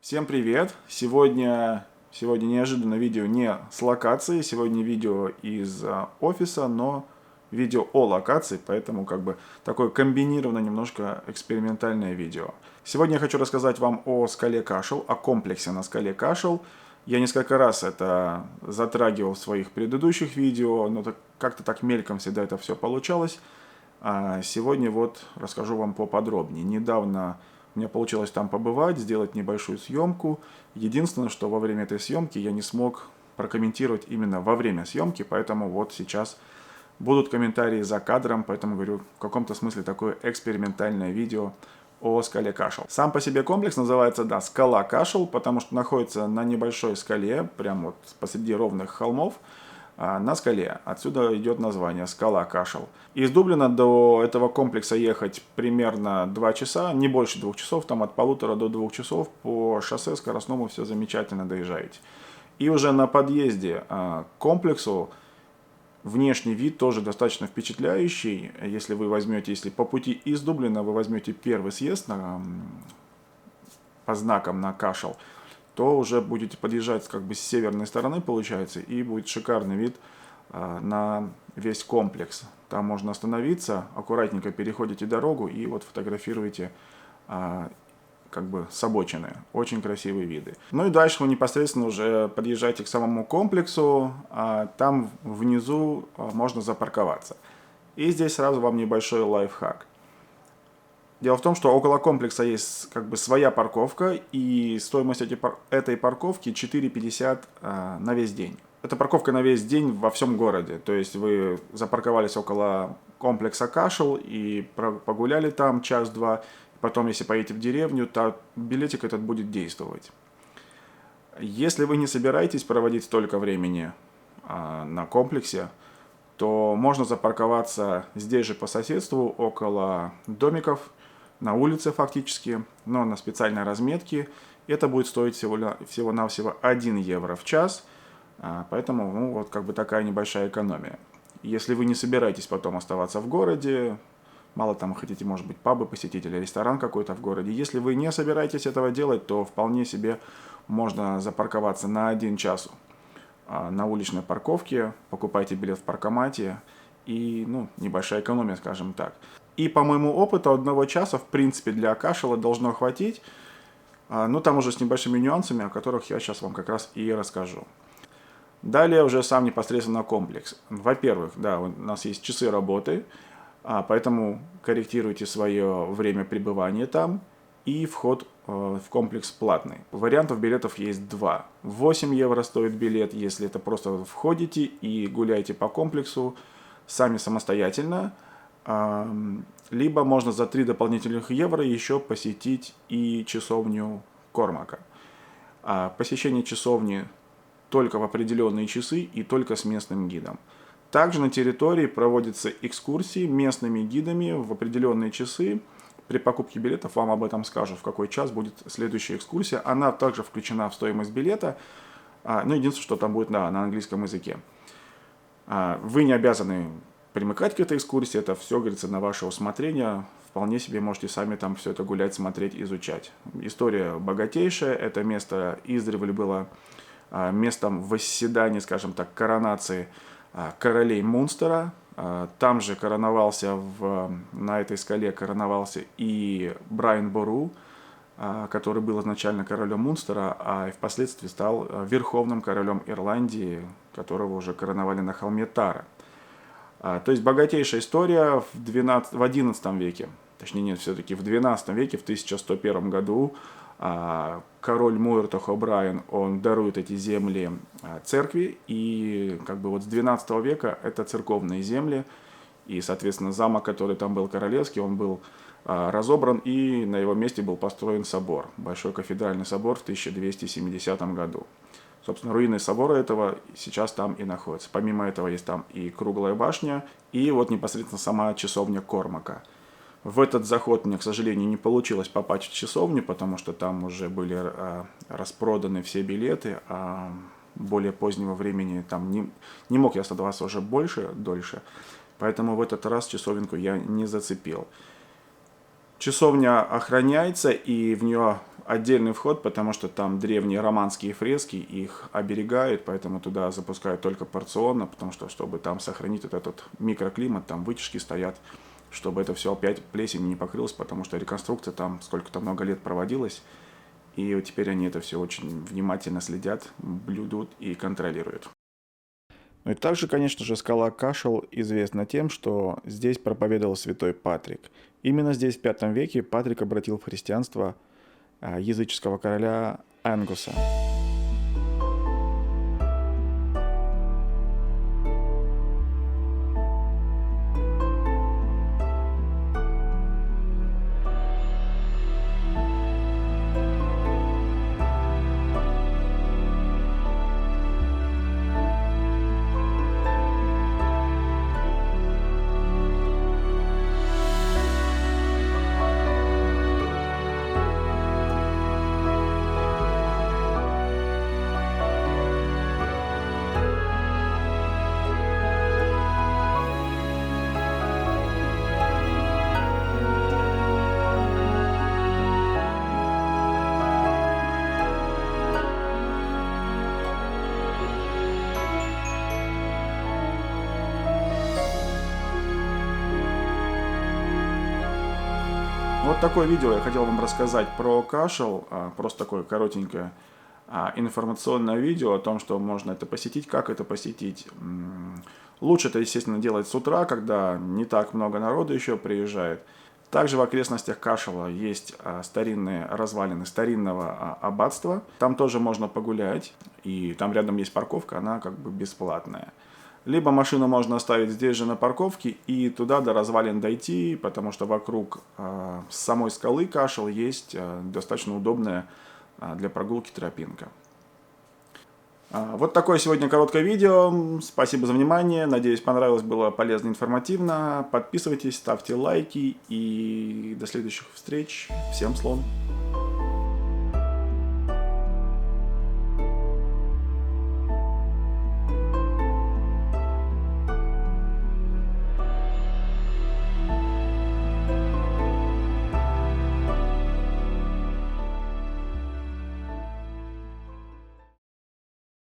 Всем привет! Сегодня неожиданно видео не с локации, сегодня видео из офиса, но видео о локации, поэтому как бы такое комбинированное, немножко экспериментальное видео. Сегодня я хочу рассказать вам о скале Кашел, о комплексе на скале Кашел. Я несколько раз это затрагивал в своих предыдущих видео, но как-то так мельком всегда это все получалось. А сегодня вот расскажу вам поподробнее. Недавно у меня получилось там побывать, сделать небольшую съемку. Единственное, что во время этой съемки я не смог прокомментировать именно во время съемки, поэтому вот сейчас будут комментарии за кадром, поэтому говорю, в каком-то смысле такое экспериментальное видео о скале Кашел. Сам по себе комплекс называется, да, скала Кашел, потому что находится на небольшой скале, прямо вот посреди ровных холмов, на скале. Отсюда идет название скала Кашел. Из Дублина до этого комплекса ехать примерно 2 часа, не больше 2 часов, там от 1,5 до 2 часов по шоссе скоростному все замечательно доезжаете. И уже на подъезде к комплексу внешний вид тоже достаточно впечатляющий. Если вы возьмете, если по пути из Дублина вы возьмете первый съезд по знакам на Кашел, то уже будете подъезжать как бы с северной стороны, получается, и будет шикарный вид на весь комплекс. Там можно остановиться, аккуратненько переходите дорогу и вот фотографируете как бы с обочины. Очень красивые виды. Ну и дальше вы непосредственно уже подъезжаете к самому комплексу, там внизу можно запарковаться. И здесь сразу вам небольшой лайфхак. Дело в том, что около комплекса есть как бы своя парковка, и стоимость этой парковки 4,50 на весь день. Это парковка на весь день во всем городе. То есть вы запарковались около комплекса Кашел и погуляли там час-два. Потом, если поедете в деревню, то билетик этот будет действовать. Если вы не собираетесь проводить столько времени на комплексе, то можно запарковаться здесь же по соседству, около домиков, на улице фактически, но на специальной разметке. Это будет стоить всего-навсего 1 евро в час, поэтому ну, вот как бы такая небольшая экономия. Если вы не собираетесь потом оставаться в городе, мало там хотите, может быть, пабы посетить или ресторан какой-то в городе, если вы не собираетесь этого делать, то вполне себе можно запарковаться на 1 час на уличной парковке, покупайте билет в паркомате, и ну, небольшая экономия, скажем так. И по моему опыту 1 часа, в принципе, для Кашела должно хватить, но там уже с небольшими нюансами, о которых я сейчас вам как раз и расскажу. Далее уже сам непосредственно комплекс. Во-первых, да, у нас есть часы работы, поэтому корректируйте свое время пребывания там, и вход в комплекс платный. Вариантов билетов есть 2. 8 евро стоит билет, если это просто входите и гуляете по комплексу сами самостоятельно. Либо можно за 3 дополнительных евро еще посетить и часовню Кормака. Посещение часовни только в определенные часы и только с местным гидом. Также на территории проводятся экскурсии местными гидами в определенные часы. При покупке билетов вам об этом скажут, в какой час будет следующая экскурсия. Она также включена в стоимость билета. Но единственное, что там будет на английском языке. Вы не обязаны примыкать к этой экскурсии. Это все, говорится, на ваше усмотрение. Вполне себе можете сами там все это гулять, смотреть, изучать. История богатейшая. Это место издревле было местом восседания, скажем так, коронации королей Мунстера. Там же на этой скале короновался и Брайан Бору, который был изначально королем Мунстера, а впоследствии стал верховным королем Ирландии, которого уже короновали на холме Тара. То есть богатейшая история в XI веке, точнее нет, все-таки в XII веке, в 1101 году, король Муэртох О'Брайен, он дарует эти земли церкви, и как бы вот с XII века это церковные земли, и, соответственно, замок, который там был королевский, он был разобран, и на его месте был построен собор, Большой кафедральный собор в 1270 году. Собственно, руины собора этого сейчас там и находятся. Помимо этого есть там и круглая башня, и вот непосредственно сама часовня Кормака. В этот заход мне, к сожалению, не получилось попасть в часовню, потому что там уже были распроданы все билеты, а более позднего времени там не мог я оставаться уже дольше, поэтому в этот раз часовенку я не зацепил. Часовня охраняется, и в нее отдельный вход, потому что там древние романские фрески, их оберегают, поэтому туда запускают только порционно, потому что, чтобы там сохранить вот этот микроклимат, там вытяжки стоят, чтобы это все опять плесенью не покрылось, потому что реконструкция там сколько-то много лет проводилась, и вот теперь они это все очень внимательно следят, блюдут и контролируют. Ну и также, конечно же, скала Кашел известна тем, что здесь проповедовал святой Патрик. Именно здесь в V веке Патрик обратил в христианство языческого короля Ангуса. Вот такое видео я хотел вам рассказать про Кашел, просто такое коротенькое информационное видео о том, что можно это посетить, как это посетить. Лучше это, естественно, делать с утра, когда не так много народу еще приезжает. Также в окрестностях Кашела есть старинные развалины старинного аббатства. Там тоже можно погулять, и там рядом есть парковка, она как бы бесплатная. Либо машину можно оставить здесь же на парковке и туда до развалин дойти, потому что вокруг самой скалы Кашел есть достаточно удобная для прогулки тропинка. Вот такое сегодня короткое видео. Спасибо за внимание. Надеюсь, понравилось, было полезно, информативно. Подписывайтесь, ставьте лайки и до следующих встреч. Всем слон!